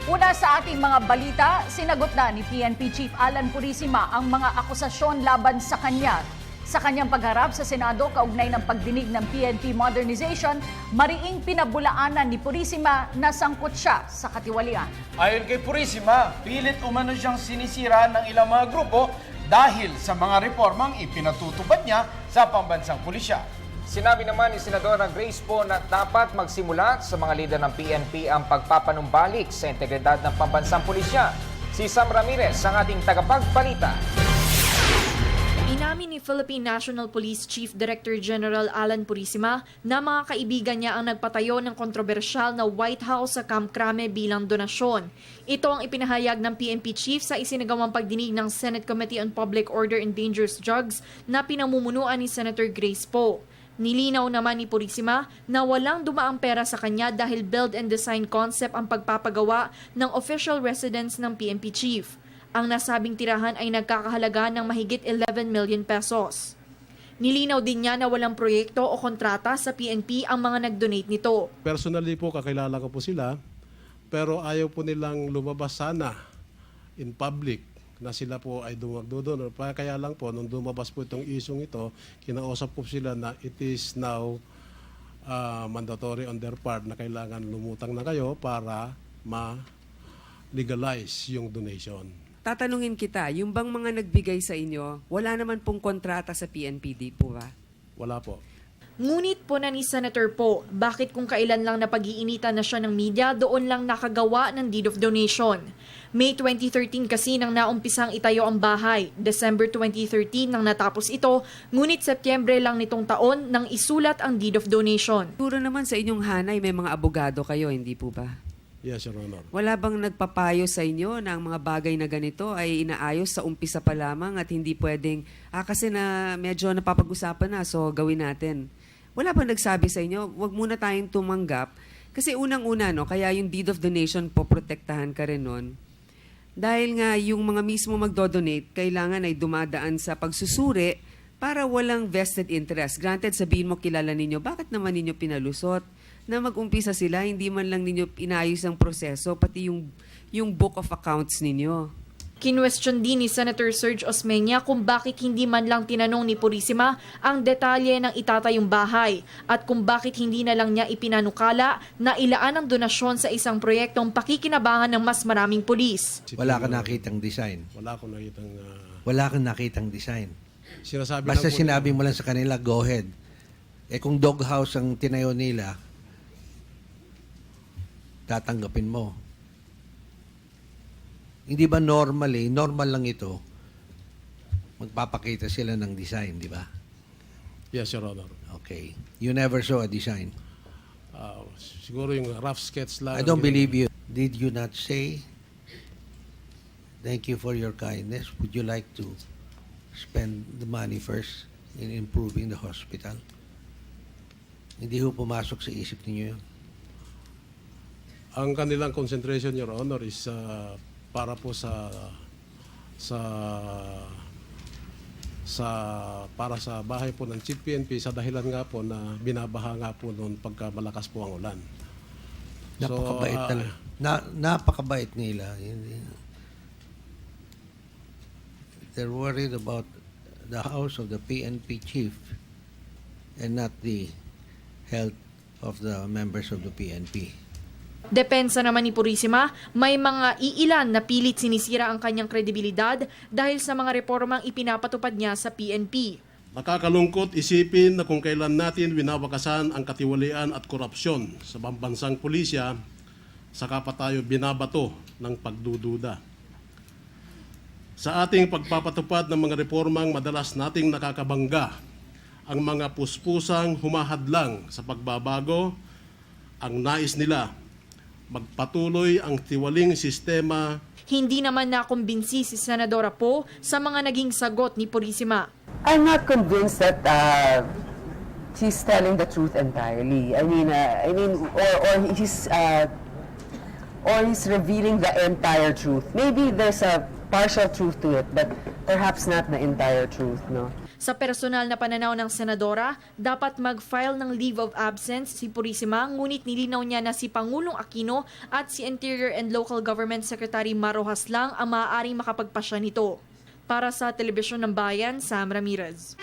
Una sa ating mga balita, sinagot na ni PNP Chief Alan Purisima ang mga akusasyon laban sa kanya. Sa kanyang pagharap sa Senado kaugnay ng pagdinig ng PNP modernization, mariing pinabulaanan ni Purisima na sangkot siya sa katiwalian. Ayon kay Purisima, pilit umano siyang sinisira ng ilang mga grupo dahil sa mga reformang ipinatutupad niya sa pambansang pulisya. Sinabi naman ni Senadora Grace Poe na dapat magsimula sa mga lider ng PNP ang pagpapanumbalik sa integridad ng pambansang pulisya. Si Sam Ramirez ang ating tagapagbalita. Inamin ni Philippine National Police Chief Director General Alan Purisima na mga kaibigan niya ang nagpatayo ng kontrobersyal na White House sa Camp Crame bilang donasyon. Ito ang ipinahayag ng PNP Chief sa isinagawang pagdinig ng Senate Committee on Public Order and Dangerous Drugs na pinamumunuan ni Senator Grace Poe. Nilinaw naman ni Purisima na walang dumaang pera sa kanya dahil build and design concept ang pagpapagawa ng official residence ng PNP Chief. Ang nasabing tirahan ay nagkakahalaga ng mahigit 11 million pesos. Nilinaw din niya na walang proyekto o kontrata sa PNP ang mga nag-donate nito. Personally po, kakilala ko po sila, pero ayaw po nilang lumabas sana in public na sila po ay dumagdodonor. Kaya lang po, nung lumabas po itong isyong ito, kinausap po sila na it is now mandatory on their part na kailangan lumutang na kayo para ma-legalize yung donation. Tatanungin kita, yung bang mga nagbigay sa inyo, wala naman pong kontrata sa PNPD po ba? Wala po. Ngunit po na ni Senator Poe, bakit kung kailan lang napag-iinitan na siya ng media, doon lang nakagawa ng deed of donation. May 2013 kasi nang naumpisang itayo ang bahay. December 2013 nang natapos ito, ngunit Setyembre lang nitong taon nang isulat ang deed of donation. Siguro naman sa inyong hanay may mga abogado kayo, hindi po ba? Yes, Your Honor. Wala bang nagpapayo sa inyo na ang mga bagay na ganito ay inaayos sa umpisa pa lamang at hindi pwedeng, kasi na medyo napapag-usapan na, so gawin natin. Wala bang nagsabi sa inyo, wag muna tayong tumanggap? Kasi unang-una, no, kaya yung deed of donation po, protektahan ka rin nun. Dahil nga yung mga mismo magdodonate, kailangan ay dumadaan sa pagsusuri para walang vested interest. Granted, sabihin mo kilala ninyo, bakit naman ninyo pinalusot? Na mag-umpisa sila, hindi man lang ninyo inayos ang proseso, pati yung book of accounts ninyo. Kinwestiyon din ni Senator Serge Osmeña kung bakit hindi man lang tinanong ni Purisima ang detalye ng itatayong bahay at kung bakit hindi na lang niya ipinanukala na ilaan ang donasyon sa isang proyektong pakikinabangan ng mas maraming pulis. Wala ka nakitang design. Wala akong nakitang... Wala kang nakitang design. sinasabi Basta lang po sinabi mo lang sa kanila, go ahead. Kung doghouse ang tinayo nila, tatanggapin mo. Hindi ba normal lang ito, magpapakita sila ng design, di ba? Yes, Your Honor. Okay. You never saw a design. Siguro yung rough sketch lang. I don't believe you. Did you not say, thank you for your kindness, would you like to spend the money first in improving the hospital? Hindi ho pumasok sa isip niyo yun. Ang kanilang concentration, Your Honor, is para po para sa bahay po ng Chief PNP sa dahilan nga po na binabaha nga po noon pagka malakas po ang ulan. Napakabait talaga. Napakabait nila. They're worried about the house of the PNP chief and not the health of the members of the PNP. Depensa naman ni Purisima, may mga iilan na pilit sinisira ang kanyang kredibilidad dahil sa mga reformang ipinapatupad niya sa PNP. Nakakalungkot isipin na kung kailan natin winawakasan ang katiwalian at korupsyon sa pambansang pulisya, saka pa tayo binabato ng pagdududa. Sa ating pagpapatupad ng mga reformang madalas nating nakakabangga ang mga puspusang humahadlang sa pagbabago, ang nais nila magpatuloy ang tiwaling sistema. Hindi naman nakumbinsi si Senadora Poe sa mga naging sagot ni Purisima. I'm not convinced that he's telling the truth entirely. Or he's revealing the entire truth. Maybe there's a partial truth to it, but perhaps not the entire truth, no? Sa personal na pananaw ng senadora, dapat mag-file ng leave of absence si Purisima, ngunit nilinaw niya na si Pangulong Aquino at si Interior and Local Government Secretary Marojas lang ang maaaring makapagpasya nito. Para sa Telebisyon ng Bayan, Sam Ramirez.